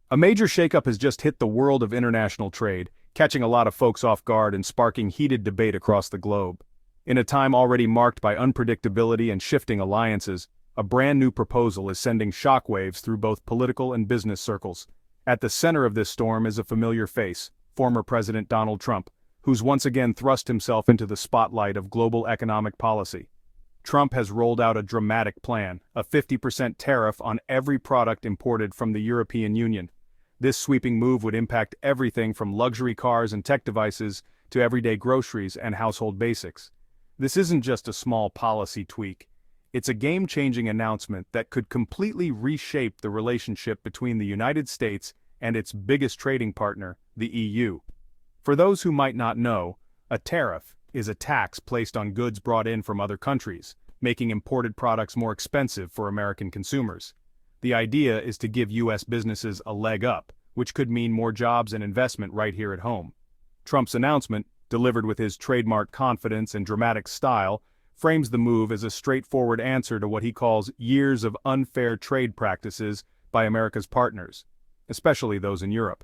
A major shakeup has just hit the world of international trade, catching a lot of folks off guard and sparking heated debate across the globe. In a time already marked by unpredictability and shifting alliances, a brand new proposal is sending shockwaves through both political and business circles. At the center of this storm is a familiar face, former President Donald Trump, who's once again thrust himself into the spotlight of global economic policy. Trump has rolled out a dramatic plan, a 50% tariff on every product imported from the European Union. This sweeping move would impact everything from luxury cars and tech devices to everyday groceries and household basics. This isn't just a small policy tweak. It's a game-changing announcement that could completely reshape the relationship between the United States and its biggest trading partner, the EU. For those who might not know, a tariff is a tax placed on goods brought in from other countries, making imported products more expensive for American consumers. The idea is to give U.S. businesses a leg up, which could mean more jobs and investment right here at home. Trump's announcement, delivered with his trademark confidence and dramatic style, frames the move as a straightforward answer to what he calls years of unfair trade practices by America's partners, especially those in Europe.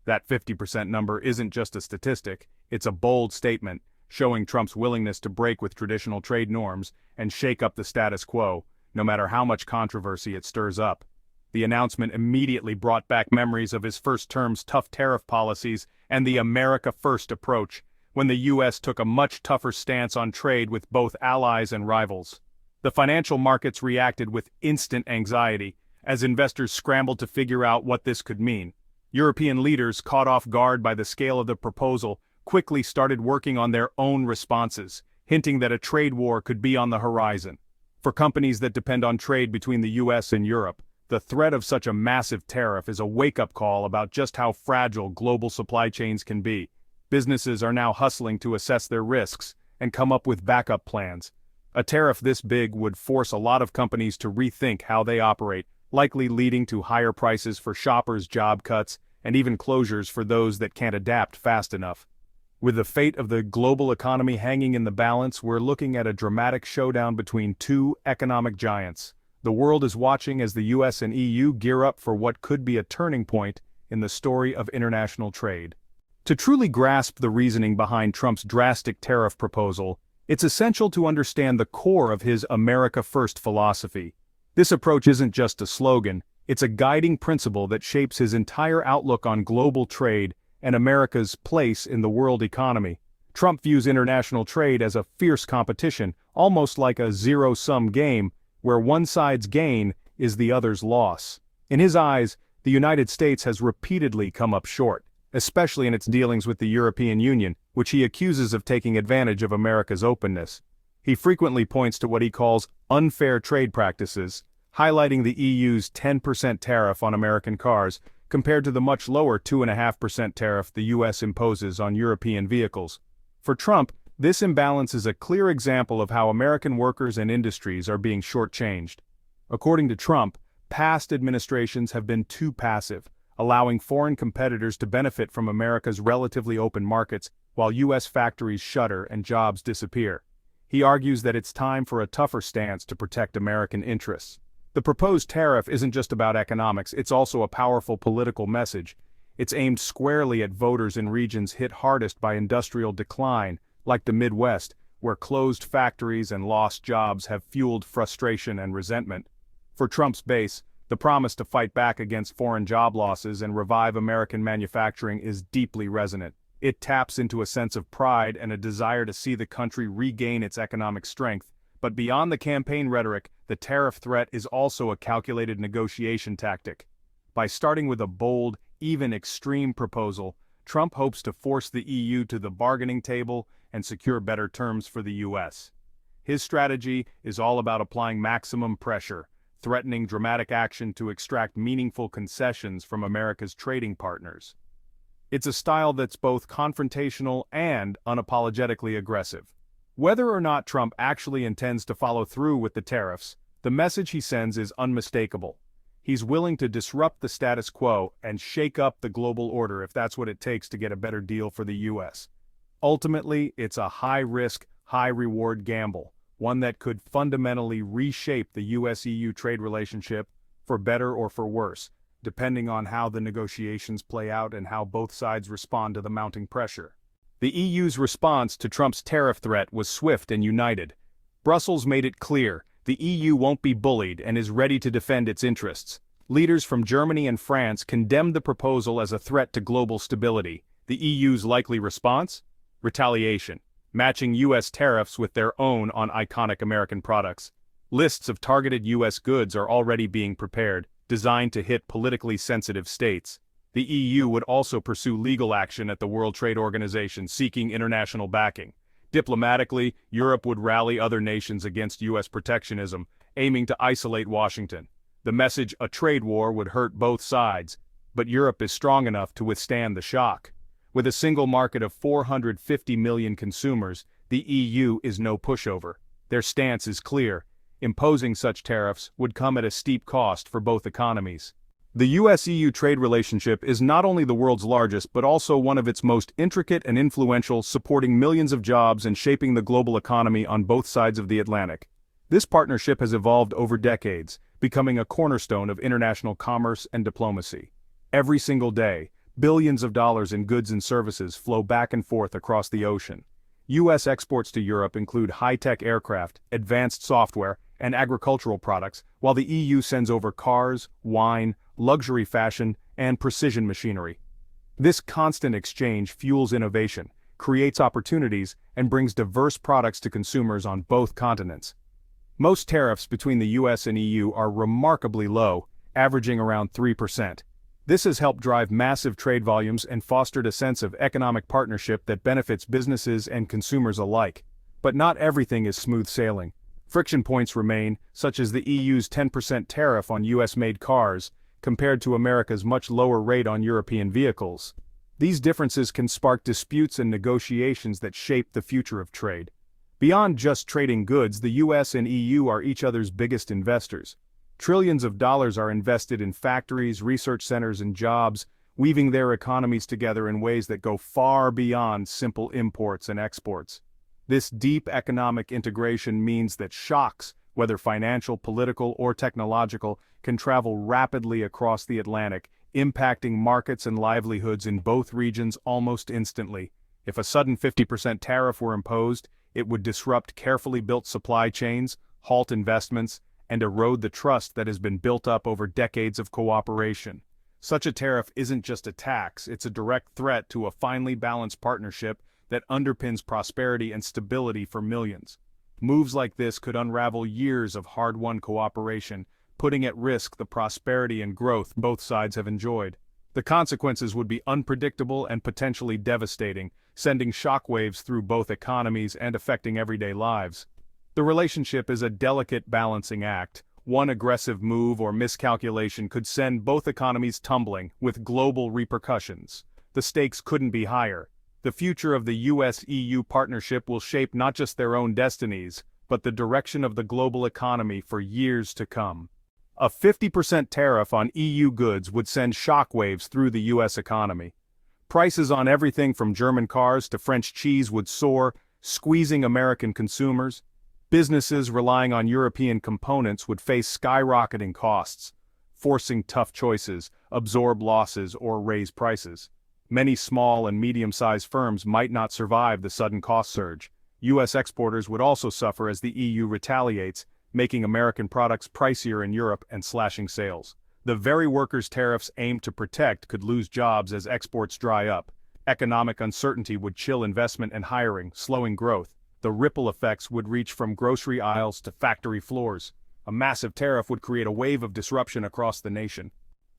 That 50% number isn't just a statistic, it's a bold statement, showing Trump's willingness to break with traditional trade norms and shake up the status quo, no matter how much controversy it stirs up. The announcement immediately brought back memories of his first term's tough tariff policies and the America First approach, when the U.S. took a much tougher stance on trade with both allies and rivals. The financial markets reacted with instant anxiety, as investors scrambled to figure out what this could mean. European leaders, caught off guard by the scale of the proposal, quickly started working on their own responses, hinting that a trade war could be on the horizon. For companies that depend on trade between the U.S. and Europe, the threat of such a massive tariff is a wake-up call about just how fragile global supply chains can be. Businesses are now hustling to assess their risks and come up with backup plans. A tariff this big would force a lot of companies to rethink how they operate, likely leading to higher prices for shoppers, job cuts, and even closures for those that can't adapt fast enough. With the fate of the global economy hanging in the balance, we're looking at a dramatic showdown between two economic giants. The world is watching as the US and EU gear up for what could be a turning point in the story of international trade. To truly grasp the reasoning behind Trump's drastic tariff proposal, it's essential to understand the core of his America First philosophy. This approach isn't just a slogan, it's a guiding principle that shapes his entire outlook on global trade and America's place in the world economy. Trump views international trade as a fierce competition, almost like a zero-sum game, where one side's gain is the other's loss. In his eyes, the United States has repeatedly come up short, especially in its dealings with the European Union, which he accuses of taking advantage of America's openness. He frequently points to what he calls unfair trade practices, highlighting the EU's 10% tariff on American cars, compared to the much lower 2.5% tariff the U.S. imposes on European vehicles. For Trump, this imbalance is a clear example of how American workers and industries are being shortchanged. According to Trump, past administrations have been too passive, allowing foreign competitors to benefit from America's relatively open markets while U.S. factories shutter and jobs disappear. He argues that it's time for a tougher stance to protect American interests. The proposed tariff isn't just about economics, it's also a powerful political message. It's aimed squarely at voters in regions hit hardest by industrial decline, like the Midwest, where closed factories and lost jobs have fueled frustration and resentment. For Trump's base, the promise to fight back against foreign job losses and revive American manufacturing is deeply resonant. It taps into a sense of pride and a desire to see the country regain its economic strength. But beyond the campaign rhetoric, the tariff threat is also a calculated negotiation tactic. By starting with a bold, even extreme proposal, Trump hopes to force the EU to the bargaining table and secure better terms for the U.S. His strategy is all about applying maximum pressure, threatening dramatic action to extract meaningful concessions from America's trading partners. It's a style that's both confrontational and unapologetically aggressive. Whether or not Trump actually intends to follow through with the tariffs, the message he sends is unmistakable. He's willing to disrupt the status quo and shake up the global order if that's what it takes to get a better deal for the U.S. Ultimately, it's a high-risk, high-reward gamble, one that could fundamentally reshape the U.S.-EU trade relationship, for better or for worse. depending on how the negotiations play out and how both sides respond to the mounting pressure. The EU's response to Trump's tariff threat was swift and united. Brussels made it clear the EU won't be bullied and is ready to defend its interests. Leaders from Germany and France condemned the proposal as a threat to global stability. The EU's likely response? Retaliation, matching U.S. tariffs with their own on iconic American products. Lists of targeted U.S. goods are already being prepared, designed to hit politically sensitive states. The EU would also pursue legal action at the World Trade Organization seeking international backing. Diplomatically, Europe would rally other nations against U.S. protectionism, aiming to isolate Washington. The message, a trade war, would hurt both sides, but Europe is strong enough to withstand the shock. With a single market of 450 million consumers, the EU is no pushover. Their stance is clear. Imposing such tariffs would come at a steep cost for both economies. The US-EU trade relationship is not only the world's largest but also one of its most intricate and influential, supporting millions of jobs and shaping the global economy on both sides of the Atlantic. This partnership has evolved over decades, becoming a cornerstone of international commerce and diplomacy. Every single day, billions of dollars in goods and services flow back and forth across the ocean. U.S. exports to Europe include high-tech aircraft, advanced software, and agricultural products, while the EU sends over cars, wine, luxury fashion, and precision machinery. This constant exchange fuels innovation, creates opportunities, and brings diverse products to consumers on both continents. Most tariffs between the US and EU are remarkably low, averaging around 3%. This has helped drive massive trade volumes and fostered a sense of economic partnership that benefits businesses and consumers alike. But not everything is smooth sailing. Friction points remain, such as the EU's 10% tariff on US-made cars, compared to America's much lower rate on European vehicles. These differences can spark disputes and negotiations that shape the future of trade. Beyond just trading goods, the US and EU are each other's biggest investors. Trillions of dollars are invested in factories, research centers, and jobs, weaving their economies together in ways that go far beyond simple imports and exports. This deep economic integration means that shocks, whether financial, political, or technological, can travel rapidly across the Atlantic, impacting markets and livelihoods in both regions almost instantly. If a sudden 50% tariff were imposed, it would disrupt carefully built supply chains, halt investments, and erode the trust that has been built up over decades of cooperation. Such a tariff isn't just a tax, it's a direct threat to a finely balanced partnership that underpins prosperity and stability for millions. Moves like this could unravel years of hard-won cooperation, putting at risk the prosperity and growth both sides have enjoyed. The consequences would be unpredictable and potentially devastating, sending shockwaves through both economies and affecting everyday lives. The relationship is a delicate balancing act. One aggressive move or miscalculation could send both economies tumbling, with global repercussions. The stakes couldn't be higher. The future of the US-EU partnership will shape not just their own destinies, but the direction of the global economy for years to come. A 50% tariff on EU goods would send shockwaves through the US economy. Prices on everything from German cars to French cheese would soar, squeezing American consumers. Businesses relying on European components would face skyrocketing costs, forcing tough choices, absorb losses, or raise prices. Many small and medium-sized firms might not survive the sudden cost surge. U.S. exporters would also suffer as the EU retaliates, making American products pricier in Europe and slashing sales. The very workers tariffs aim to protect could lose jobs as exports dry up. Economic uncertainty would chill investment and hiring, slowing growth. The ripple effects would reach from grocery aisles to factory floors. A massive tariff would create a wave of disruption across the nation.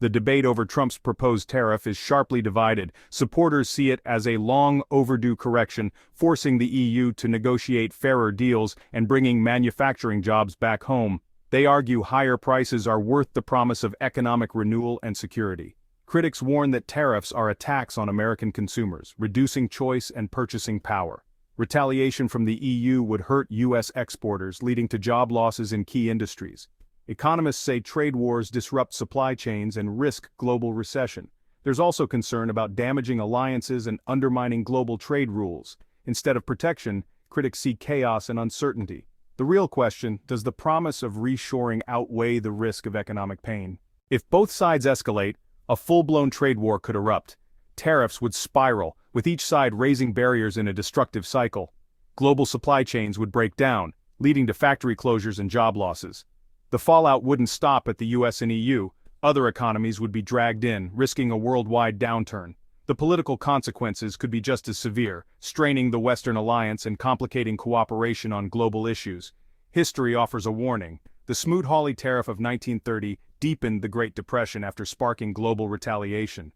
The debate over Trump's proposed tariff is sharply divided. Supporters see it as a long overdue correction, forcing the EU to negotiate fairer deals and bringing manufacturing jobs back home. They argue higher prices are worth the promise of economic renewal and security. Critics warn that tariffs are a tax on American consumers, reducing choice and purchasing power. Retaliation from the EU would hurt U.S. exporters, leading to job losses in key industries. Economists say trade wars disrupt supply chains and risk global recession. There's also concern about damaging alliances and undermining global trade rules. Instead of protection, critics see chaos and uncertainty. The real question, does the promise of reshoring outweigh the risk of economic pain? If both sides escalate, a full-blown trade war could erupt. Tariffs would spiral, with each side raising barriers in a destructive cycle. Global supply chains would break down, leading to factory closures and job losses. The fallout wouldn't stop at the US and EU, other economies would be dragged in, risking a worldwide downturn. The political consequences could be just as severe, straining the Western alliance and complicating cooperation on global issues. History offers a warning. The Smoot-Hawley Tariff of 1930 deepened the Great Depression after sparking global retaliation.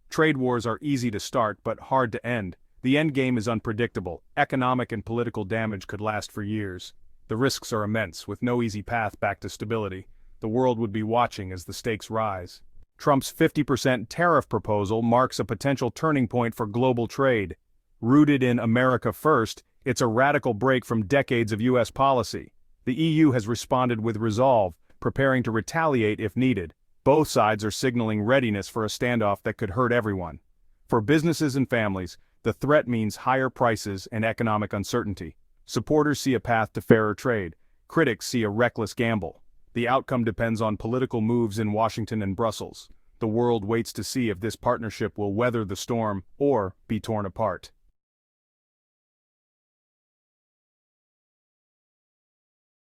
Trade wars are easy to start but hard to end. The endgame is unpredictable. Economic and political damage could last for years. The risks are immense, with no easy path back to stability. The world would be watching as the stakes rise. Trump's 50% tariff proposal marks a potential turning point for global trade. Rooted in America First, it's a radical break from decades of US policy. The EU has responded with resolve, preparing to retaliate if needed. Both sides are signaling readiness for a standoff that could hurt everyone. For businesses and families, the threat means higher prices and economic uncertainty. Supporters see a path to fairer trade. Critics see a reckless gamble. The outcome depends on political moves in Washington and Brussels. The world waits to see if this partnership will weather the storm or be torn apart.